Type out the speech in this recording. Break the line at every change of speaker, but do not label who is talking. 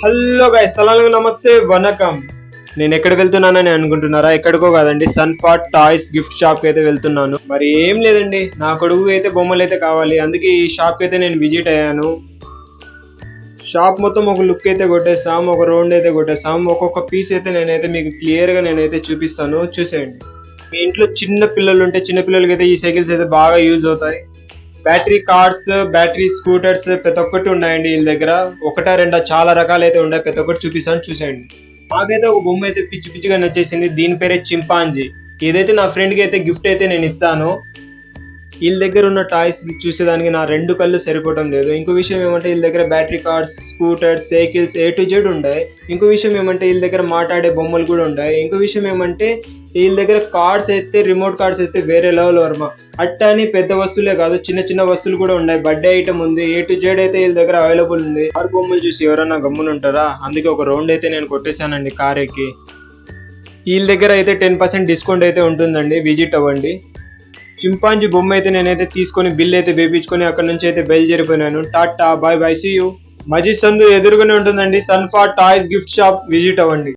Hello guys, సలాం నమస్తే వనకం. నేను ఎక్కడికి వెళ్తున్నానని అనుకుంటున్నారా? ఎక్కడికో కాదండి, సన్ఫార్ టాయ్స్ గిఫ్ట్ షాప్ కి అయితే వెళ్తున్నాను. మరి ఏం లేదండి, నా కొడుకు అయితే బొమ్మలు అయితే కావాలి, అందుకే ఈ షాప్ కి అయితే నేను విజిట్ అయ్యాను. షాప్ మొత్తం ఒక లుక్ అయితే కొట్టేస్తాం, ఒక రౌండ్ అయితే కొట్టేస్తాం. ఒక్కొక్క పీస్ అయితే నేనైతే మీకు క్లియర్ గా నేనైతే చూపిస్తాను, చూసేయండి. మీ ఇంట్లో చిన్న పిల్లలు ఉంటే చిన్న పిల్లలకి అయితే ఈ సైకిల్స్ అయితే బాగా యూజ్ అవుతాయి. బ్యాటరీ కార్స్, బ్యాటరీ స్కూటర్స్ ప్రతి ఒక్కటి ఉన్నాయండి వీళ్ళ దగ్గర. ఒకటా రెండా చాలా రకాలు అయితే ఉన్నాయి, ప్రతి ఒక్కటి చూపిస్తాను, చూసేయండి. నాకైతే ఒక బొమ్మ అయితే పిచ్చి పిచ్చిగా నచ్చేసింది, దీని పేరే చింపాంజీ. ఇదైతే నా ఫ్రెండ్కి అయితే గిఫ్ట్ అయితే నేను ఇస్తాను. వీళ్ళ దగ్గర ఉన్న టాయ్స్ చూసేదానికి నా రెండు కళ్ళు సరిపోవడం లేదు. ఇంకో విషయం ఏమంటే వీళ్ళ దగ్గర battery cars, scooters, cycles A to Z ఉన్నాయి. ఇంకో విషయం ఏమంటే వీళ్ళ దగ్గర మాట్లాడే బొమ్మలు కూడా ఉన్నాయి. ఇంకో విషయం ఏమంటే వీళ్ళ దగ్గర కార్డ్స్ అయితే, రిమోట్ కార్డ్స్ అయితే వేరే లెవెల్ వర్మ. అట్టని పెద్ద వస్తువులే కాదు, చిన్న చిన్న వస్తువులు కూడా ఉన్నాయి. బర్త్డే ఐటమ్ ఉంది, A to Z అయితే వీళ్ళ దగ్గర అవైలబుల్ ఉంది. కార్ బొమ్మలు చూసి ఎవరన్నా గమ్మునుంటారా? అందుకే ఒక రౌండ్ అయితే నేను కొట్టేశానండి కార్ ఎక్కి. వీళ్ళ దగ్గర అయితే 10% డిస్కౌంట్ అయితే ఉంటుందండి, విజిట్ అవ్వండి. చింపాంజీ బొమ్మ అయితే నేనైతే తీసుకొని బిల్ అయితే వేపించుకొని అక్కడ నుంచి అయితే బయలుదేరిపోయినాను. టాటా, బాయ్ బాయ్, సీ యూ. మజీద్ సందు ఎదురుగానే ఉంటుందండి సన్ఫార్ టాయ్స్ గిఫ్ట్ షాప్, విజిట్ అవ్వండి.